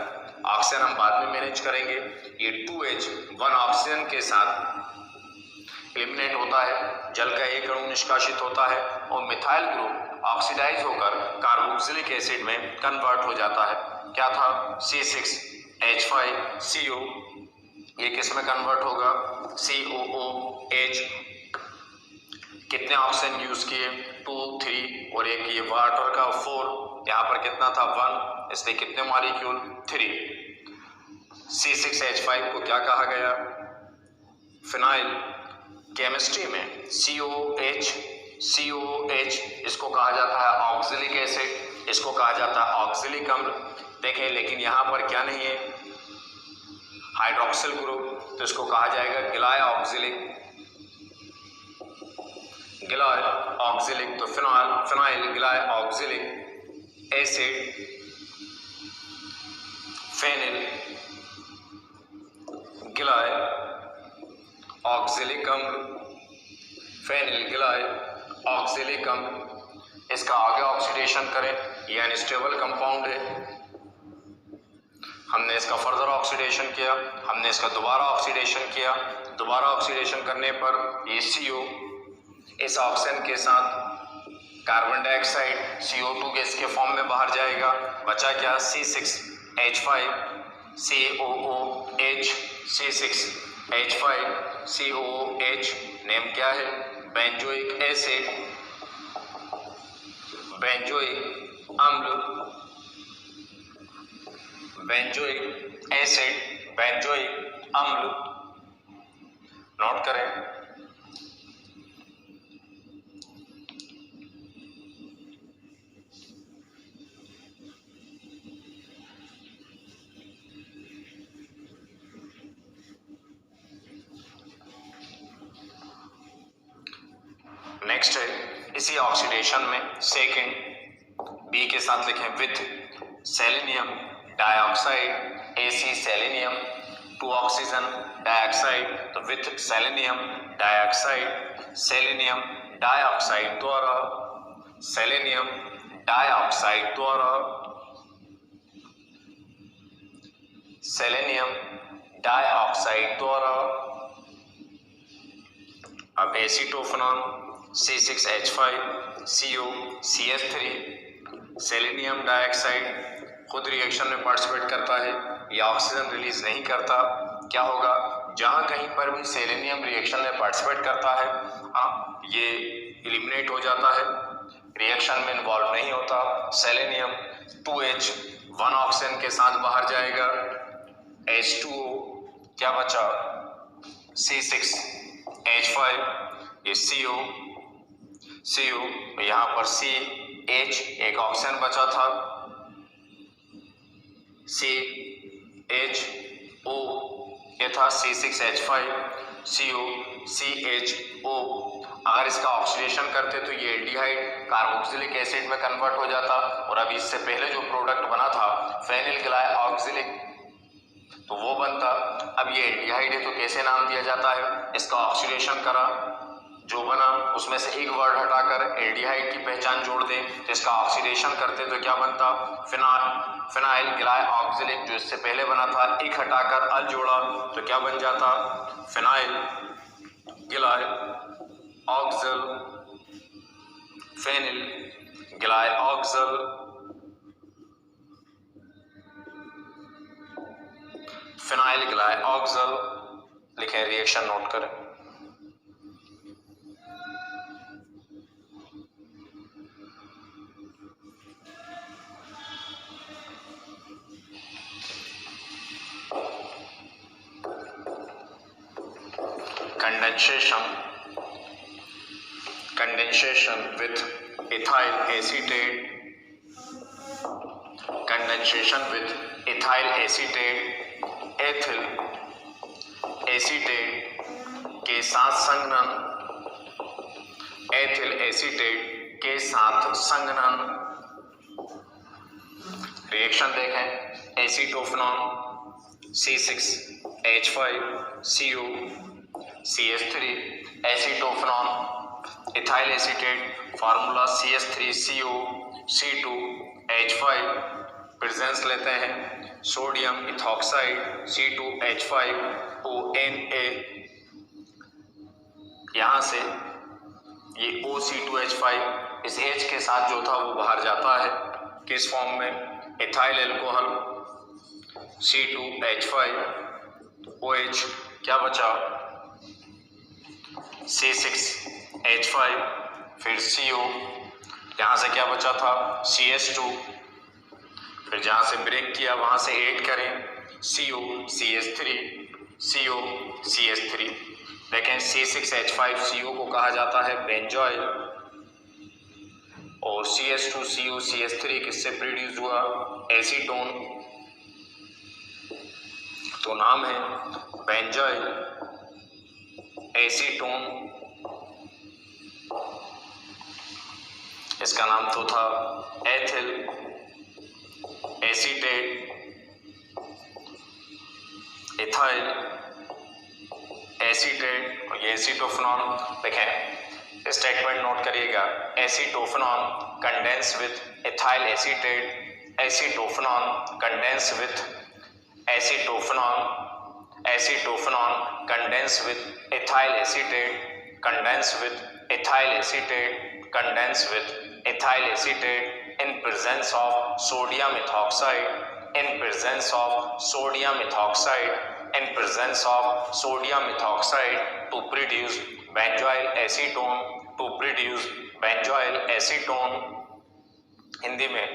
ऑक्सीजन हम बाद में मैनेज करेंगे, ये 2H 1 ऑक्सीजन के साथ एलिमिनेट होता है, जल का एक अणु निष्कासित होता है और मिथाइल ग्रुप ऑक्सीडाइज होकर कार्बोक्सिलिक एसिड में कन्वर्ट हो जाता है। क्या था, C6H5CO, ये किस में कन्वर्ट होगा, COOH। कितने ऑक्सीजन यूज किए, 2 3 और एक ये वाटर का 4, यहाँ पर कितना था 1, इसलिए कितने मॉलिक्यूल 3। C6H5 को क्या कहा गया, फिनाइल। केमिस्ट्री में COH इसको कहा जाता है ऑक्सिलिक एसिड, इसको कहा जाता है ऑक्सिलिक अम्ल। देखें लेकिन यहाँ पर क्या नहीं है, हाइड्रोक्सिल ग्रुप, तो इसको कहा जाएगा गिलाय ऑक्सिलिक, गिलाय ऑक्सिलिक। तो फिनाइल गिलाय ऑक्सिलिक एसिड, फेनिल गिलाय ऑक्सिलिक अम्ल, फेनिल गिलाय ऑक्सिलिक अम्ल। इसका आगे ऑक्सीडेशन करें, ये अनस्टेबल कंपाउंड है, हमने इसका फर्दर ऑक्सीडेशन किया, हमने इसका दोबारा ऑक्सीडेशन किया। दोबारा ऑक्सीडेशन करने पर ये CO इस ऑक्सीजन के साथ कार्बन डाइऑक्साइड CO2 गैस के फॉर्म में बाहर जाएगा। बचा क्या, C6H5COOH, C6H5COOH नेम क्या है, बेंजोइक एसिड, बेंजोइक अम्ल, बेंजोइक एसिड, बेंजोइक अम्ल। नोट करें, नेक्स्ट है इसी ऑक्सीडेशन में सेकंड बी के साथ लिखें, with selenium dioxide AC selenium, 2 oxygen dioxide, तो with selenium dioxide, selenium dioxide द्वारा, सेलेनियम डाइऑक्साइड द्वारा, सेलेनियम डाइऑक्साइड द्वारा। अब एसीटोफेनॉन C6H5COCH3, सेलेनियम डाइऑक्साइड खुद रिएक्शन में पार्टिसिपेट करता है, ये ऑक्सीजन रिलीज नहीं करता। क्या होगा, जहां कहीं पर भी सेलेनियम रिएक्शन में पार्टिसिपेट करता है ये एलिमिनेट हो जाता है, रिएक्शन में इन्वॉल्व नहीं होता। सेलेनियम 2H 1 ऑक्सीजन के साथ बाहर जाएगा, H2O, क्या बचा C6H5, ये CO, यहाँ पर CH एक ऑक्सीजन बचा था, CHO ये था C6H5CO, CHO। अगर इसका ऑक्सीडेशन करते तो ये एल्डिहाइड कार्बोक्सिलिक एसिड में कन्वर्ट हो जाता, और अभी इससे पहले जो प्रोडक्ट बना था फेनिल ग्लाइऑक्सिलिक, तो वो बनता। अब ये एल्डिहाइड है तो कैसे नाम दिया जाता है, इसका ऑक्सीडेशन करा, जो बना उसमें से एक वर्ड हटाकर एल्डिहाइड की पहचान जोड़ दें, तो इसका ऑक्सीडेशन करते तो क्या बनता, फिनाइल ग्लाइऑक्सिलिक। जो इससे पहले बना था एक हटाकर अल जोड़ा तो क्या बन जाता, फिनाइल ग्लाइऑक्सिल, फेनिल ग्लाइऑक्सिल, फिनाइल ग्लाइऑक्सिल लिखें, रिएक्शन नोट करें। Condensation with ethyl acetate, condensation with ethyl acetate, ethyl acetate के साथ संघनन, ethyl acetate के साथ संघनन। रिएक्शन देखें, acetophenone C6H5CO CH3, acetophenone, ethyl acetate, formula CH3CO C2H5, presence लेते हैं सोडियम इथॉक्साइड C2H5ONA, यहां से ये OC2H5 इस H के साथ जो था वो बाहर जाता है, किस फॉर्म में, इथाइल एल्कोहल C2H5OH, क्या बचा C6H5, फिर CO, यहां से क्या बचा था CH2, फिर जहां से ब्रेक किया वहां से ऐड करें CO CH3, CO CH3। देखें C6H5CO को कहा जाता है बेंजॉइल, और CH2CO CH3 किससे प्रोड्यूस हुआ, एसीटोन, तो नाम है बेंजॉइल एसीटोन। इसका नाम तो था एथिल एसीटेट, इथाइल एसीटेट, और ये एसीटोफेनॉन। देखें स्टेटमेंट नोट करिएगा, acetophenone condense with ethyl acetate, acetophenone condense with acetophenone condense with ethyl acetate, condense with ethyl acetate, condense with ethyl acetate in presence of sodium ethoxide, in presence of sodium ethoxide, in presence of sodium ethoxide to produce benzoyl acetone, to produce benzoyl acetone। Hindi में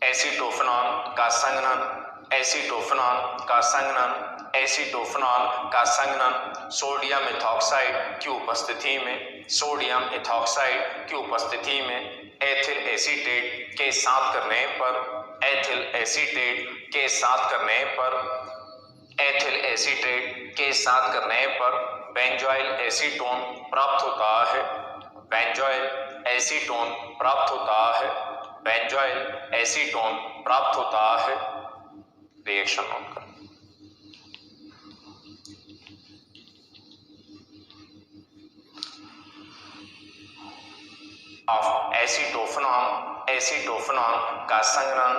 एसीटोफेनॉन का संघनन, एसीटोफेनॉन का संघनन, एसीटोफेनॉन का संघनन sodium ethoxide की उपस्थिति में, सोडियम इथॉक्साइड की उपस्थिति में एथिल एसीटेट के साथ करने पर, एथिल एसीटेट के साथ करने पर, एथिल एसीटेट के साथ करने पर बेंजॉइल एसीटोन प्राप्त होता है, बेंजॉइल एसीटोन प्राप्त होता है, बेंजॉइल एसीटोन प्राप्त होता है। रिएक्शन नोट करें, ऑफ एसीटोफेनॉन का संघनन,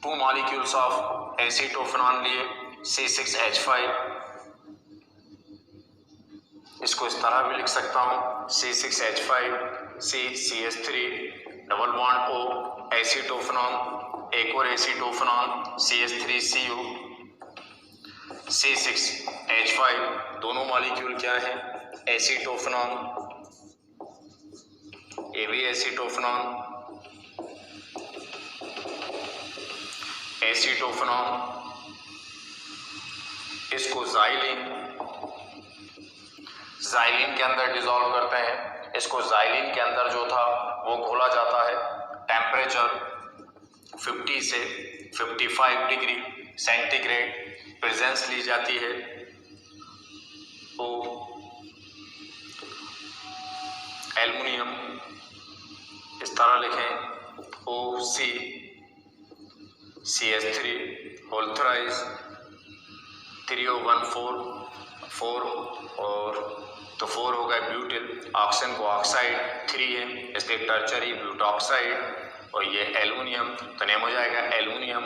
2 मॉलिक्यूल्स ऑफ एसीटोफेनॉन लिए C6H5, इसको इस तरह भी लिख सकता हूं C6H5 CH3 double bond O एसीटोफेनॉन, एक और एसीटोफेनॉन CH3CO C6H5, दोनों मॉलिक्यूल क्या है, एसीटोफेनॉन, ये भी एसीटोफेनॉन, एसीटोफेनॉन, इसको जाइलिन के अंदर डिसॉल्व करते हैं, इसको जाइलिन के अंदर जो था वो घोला जाता है, टेम्परेचर 50 से 55 डिग्री सेंटीग्रेड प्रेजेंस ली जाती है, एल्युमिनियम, इस तरह लिखें OCCH3 होल थ्राइस 3O14 4 और तो 4 हो गया ब्यूटिल, ऑक्सीजन को ऑक्साइड 3 है इसलिए टर्चरी ब्यूटॉक्साइड, और ये एल्युमिनियम तो नेम हो जाएगा एल्युमिनियम,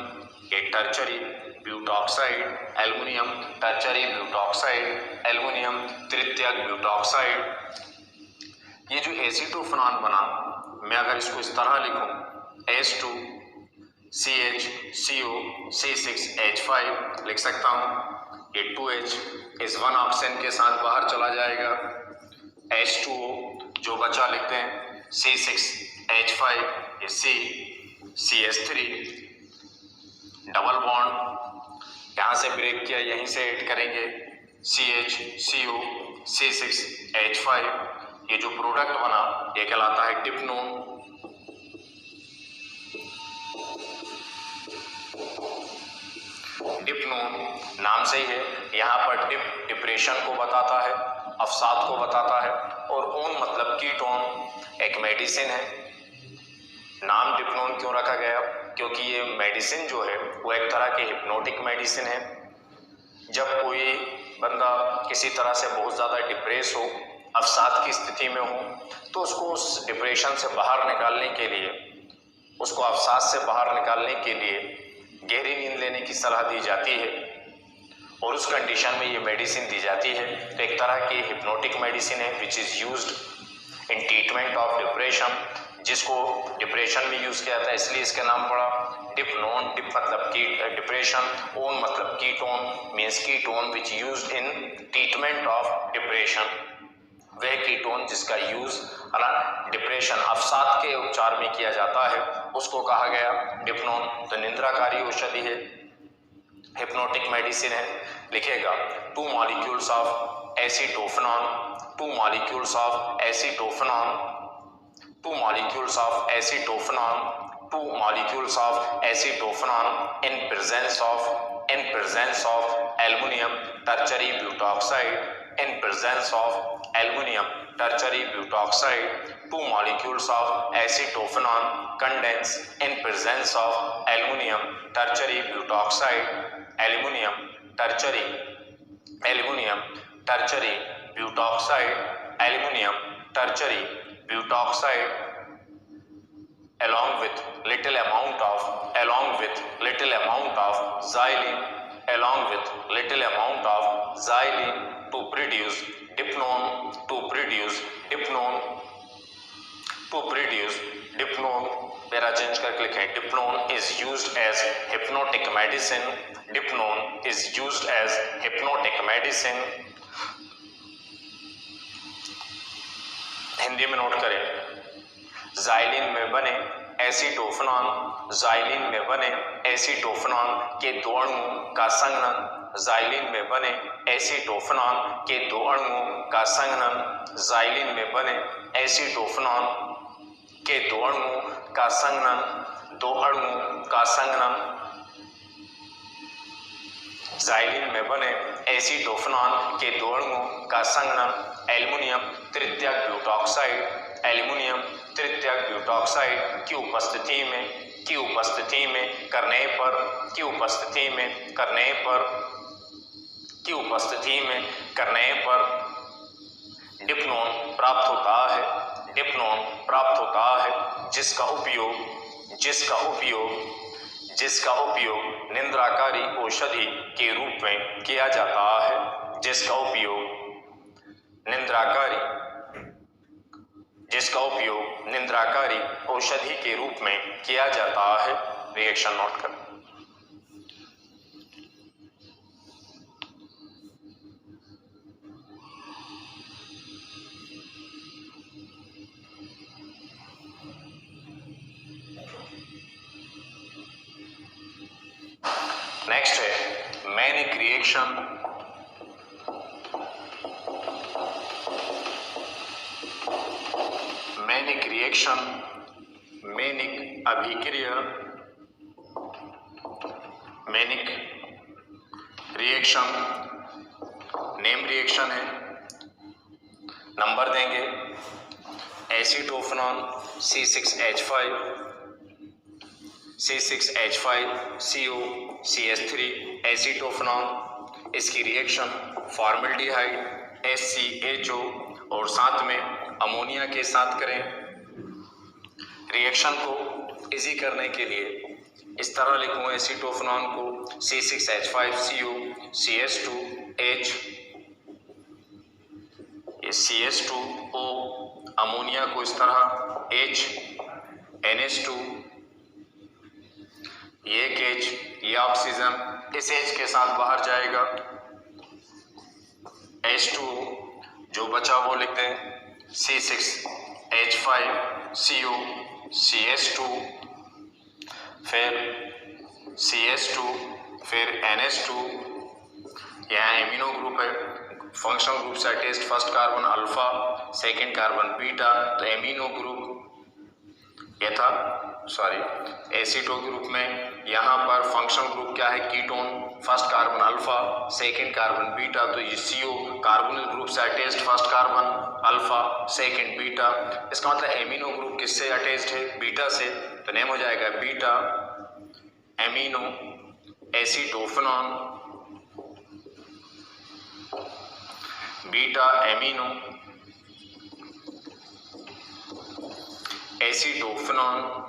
ये tertiary butoxide, aluminium tertiary butoxide, aluminium तृतीयक ब्यूटॉक्साइड। ये जो एसीटोफेनॉन बना, मैं अगर इसको इस तरह लिखूं H2CH CO C6H5 लिख सकता हूं। ये 2H इस 1 ऑक्सीजन के साथ बाहर चला जाएगा, H2O जो बचा लिखते हैं C6H5 ये CH3 डबल बॉन्ड यहाँ से ब्रेक किया, यहीं से ऐड करेंगे CHCO C6H5, ये जो प्रोडक्ट बना ये कहलाता है डिप्नोन। डिप्नोन नाम से ही है, यहाँ पर डिप्रेशन को बताता है, अवसाद को बताता है, और ओन मतलब कीटोन, एक मेडिसिन है। नाम डिप्नोन क्यों रखा गया? क्योंकि ये मेडिसिन जो है वो एक तरह की हिप्नोटिक मेडिसिन है। जब कोई बंदा किसी तरह से बहुत ज़्यादा डिप्रेस हो, अवसाद की स्थिति में हो, तो उसको उस डिप्रेशन से बाहर निकालने के लिए, उसको अवसाद से बाहर निकालने के लिए गहरी नींद लेने की सलाह दी जाती है, और उस कंडीशन में ये मेडिसिन दी जाती है। तो एक तरह की हिप्नोटिक मेडिसिन है which is used in treatment of depression, जिसको डिप्रेशन में यूज़ किया जाता है, इसलिए इसका नाम पड़ा डिप्नोन। डिप मतलब की डिप्रेशन, ओन मतलब ketone means ketone which used in treatment of depression, वह कीटोन जिसका यूज डिप्रेशन अवसाद के उपचार में किया जाता है उसको कहा गया डिप्नोन। तो निंद्राकारी औषधि है, हिप्नोटिक मेडिसिन है। लिखेगा 2 molecules of acetophenone, 2 molecules of acetophenone, 2 molecules of acetophenone, 2 molecules of acetophenone in presence of aluminum tertiary butoxide, in presence of aluminum tertiary butoxide, 2 molecules of acetophenone condense in presence of aluminum tertiary butoxide, aluminum tertiary butoxide, aluminum tertiary butoxide along with little amount of xylene to produce dipnone, para change करके लिखें dipnone is used as hypnotic medicine, dipnone is used as hypnotic medicine। Hindi में note करें, xylene में बने एसीटोफेनॉन, xylene में बने एसीटोफेनॉन के 2 अणुओं का संघनन, जाइलिन में बने एसीटोफेनॉन के 2 अणुओं का संघनन, जाइलिन में बने एसीटोफेनॉन के 2 अणुओं का संघनन, 2 अणुओं का संघनन, जाइलिन में बने एसीटोफेनॉन के 2 अणुओं का संघनन, एल्युमिनियम तृतीयक ब्यूटॉक्साइड, एल्युमिनियम तृतीयक ब्यूटॉक्साइड की उपस्थिति में करने पर डिप्नोन प्राप्त होता है, जिसका उपयोग निंद्राकारी औषधि के रूप में किया जाता है, जिसका उपयोग निंद्राकारी औषधि के रूप में किया जाता है। रिएक्शन नोट करें। नेक्स्ट है मैनिक रिएक्शन। मैनिक अभिक्रिया, मैनिक रिएक्शन नेम रिएक्शन है। नंबर देंगे एसीटोफेनॉन C6H5 CO एसीटोफेनॉन, इसकी रिएक्शन फॉर्मल्डिहाइड SCHO और साथ में अमोनिया के साथ करें। रिएक्शन को इजी करने के लिए इस तरह लिखूँ, एसीटोफेनॉन को C6H5CO CH2H CH2O, अमोनिया को इस तरह H NH2, ये H, ये ऑक्सीजन इस H के साथ बाहर जाएगा, H2O, जो बचा वो लिख दें C6H5CO CH2, फिर CH2, फिर NH2, यहाँ एमिनो ग्रुप है, फंक्शनल ग्रुप से attached first carbon alpha, second carbon beta, तो एमिनो ग्रुप ये था, एसिटो ग्रुप में यहाँ पर फंक्शनल ग्रुप क्या है, ketone, first carbon alpha, second carbon beta, तो ये CO कार्बोनिल ग्रुप से attached first carbon alpha, second beta, इसका मतलब एमिनो ग्रुप किससे अटैच्ड है, बीटा से, तो नेम हो जाएगा बीटा एमिनो एसीटोफेनॉन, बीटा एमिनो एसीटोफेनॉन।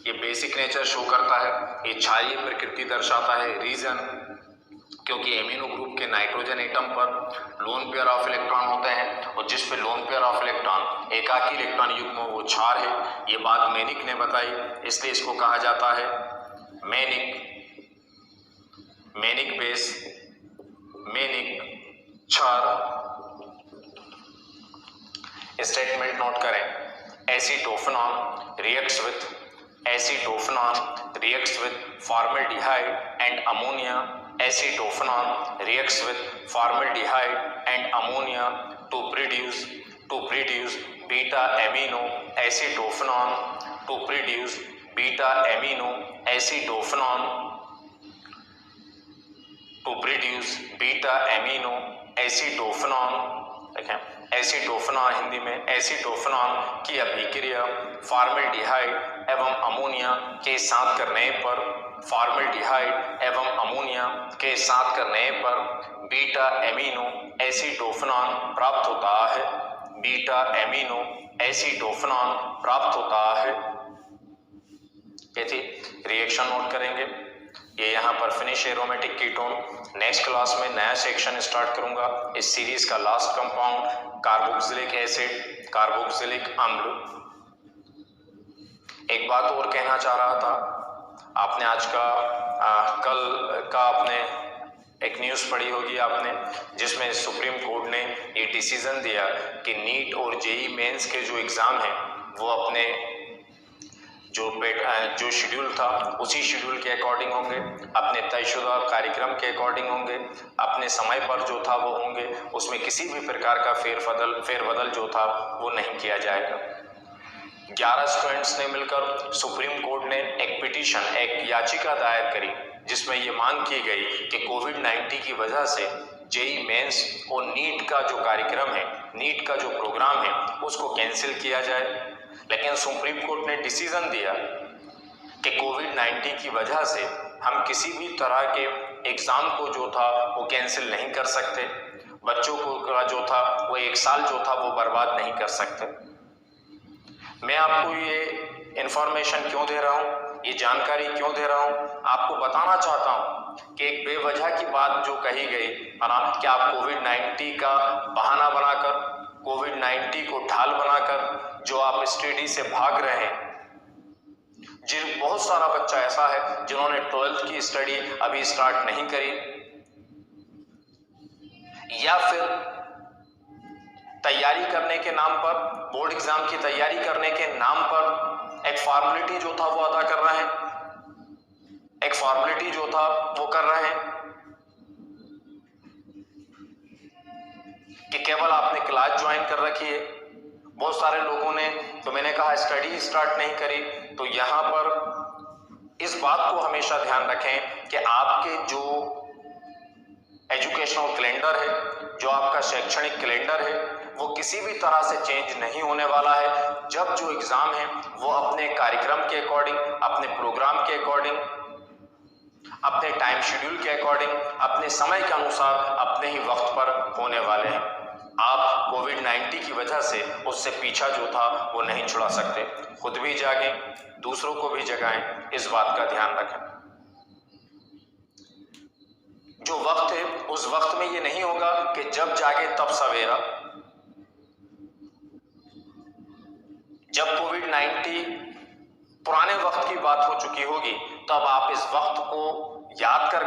ये बेसिक नेचर शो करता है, ये क्षारीय प्रकृति दर्शाता है। रीजन, क्योंकि एमिनो ग्रुप के नाइट्रोजन एटम पर लोन पेयर ऑफ इलेक्ट्रॉन होते हैं और जिस पे लोन पेयर ऑफ इलेक्ट्रॉन एकाकी इलेक्ट्रॉन युग्म वो क्षार है। ये बात मेनिक ने बताई, इसलिए इसको कहा जाता है मेनिक बेस, मेनिक क्षार। स्टेटमेंट नोट करें, acetophenone reacts with formaldehyde and ammonia. Acetophenone reacts with formaldehyde and ammonia to produce beta amino acetophenone, देखें एसीटोफेनॉन, हिंदी में एसीटोफेनॉन की अभिक्रिया फॉर्मल्डिहाइड एवं अमोनिया के साथ करने पर बीटा एमिनो एसीटोफेनॉन प्राप्त होता है। ये थी रिएक्शन, नोट करेंगे। ये यहाँ पर finish aromatic ketone. Next class में नया सेक्शन स्टार्ट करूंगा, इस सीरीज का last compound carboxylic acid, carboxylic अम्ल। एक बात और कहना चाह रहा था, आपने आज का कल का आपने एक न्यूज़ पढ़ी होगी आपने, जिसमें सुप्रीम कोर्ट ने ये डिसीजन दिया कि नीट और जेई मेंस के जो एग्ज़ाम हैं वो अपने जो शेड्यूल था उसी शेड्यूल के अकॉर्डिंग होंगे, अपने तयशुदा कार्यक्रम के अकॉर्डिंग होंगे, अपने समय पर जो था वो होंगे, उसमें किसी भी प्रकार का फेरबदल जो था वो नहीं किया जाएगा। 11 स्टूडेंट्स ने मिलकर सुप्रीम कोर्ट ने एक याचिका दायर करी, जिसमें ये मांग की गई कि कोविड-19 की वजह से जेई मेंस और नीट का जो कार्यक्रम है, नीट का जो प्रोग्राम है, उसको कैंसिल किया जाए। लेकिन सुप्रीम कोर्ट ने डिसीजन दिया कि कोविड-19 की वजह से हम किसी भी तरह के एग्ज़ाम को जो था वो कैंसिल नहीं कर सकते, बच्चों को का जो था वो एक साल जो था वो बर्बाद नहीं कर सकते। मैं आपको ये इन्फॉर्मेशन क्यों दे रहा हूँ, ये जानकारी क्यों दे रहा हूँ, आपको बताना चाहता हूँ कि एक बेवजह की बात जो कही गई है ना, कि आप कोविड-19 का बहाना बनाकर, कोविड-19 को ढाल बनाकर जो आप स्टडी से भाग रहे हैं, बहुत सारा बच्चा ऐसा है जिन्होंने 12th की स्टडी अभी स्टार्ट नहीं करी, या फिर तैयारी करने के नाम पर, बोर्ड एग्जाम की तैयारी करने के नाम पर एक फॉर्मेलिटी जो था वो अदा कर रहे हैं, एक फॉर्मेलिटी जो था वो कर रहे हैं कि केवल आपने क्लास ज्वाइन कर रखी है। बहुत सारे लोगों ने, तो मैंने कहा स्टडी स्टार्ट नहीं करी। तो यहाँ पर इस बात को हमेशा ध्यान रखें कि आपके जो एजुकेशनल कैलेंडर है, जो आपका शैक्षणिक कैलेंडर है, वो किसी भी तरह से चेंज नहीं होने वाला है। जब जो एग्जाम है वो अपने कार्यक्रम के अकॉर्डिंग, अपने प्रोग्राम के अकॉर्डिंग, अपने टाइम शेड्यूल के अकॉर्डिंग, अपने समय के अनुसार, अपने ही वक्त पर होने वाले हैं। आप कोविड-19 की वजह से उससे पीछा जो था वो नहीं छुड़ा सकते। खुद भी जागें, दूसरों को भी जगाएं, इस बात का ध्यान रखें। जो वक्त है उस वक्त में ये नहीं होगा कि जब जागे तब सवेरा। जब कोविड-19 पुराने वक्त की बात हो चुकी होगी तब आप इस वक्त को याद कर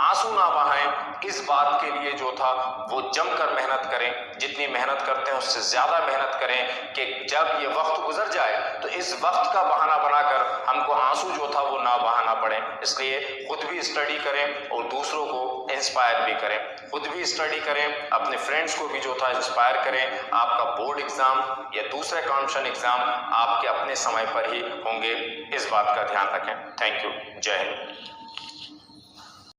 आंसू ना बहाएं। इस बात के लिए जो था वो जमकर मेहनत करें, जितनी मेहनत करते हैं उससे ज्यादा मेहनत करें कि जब ये वक्त गुजर जाए तो इस वक्त का बहाना बनाकर हमको आंसू जो था वो ना बहाना पड़े। इसलिए खुद भी स्टडी करें और दूसरों को इंस्पायर भी करें। खुद भी स्टडी करें, अपने फ्रेंड्स को भी जो था इंस्पायर करें। आपका बोर्ड एग्जाम या दूसरे कॉम्पिटिशन एग्जाम आपके अपने समय पर ही होंगे, इस बात का ध्यान रखें। Thank you. जय हिंद।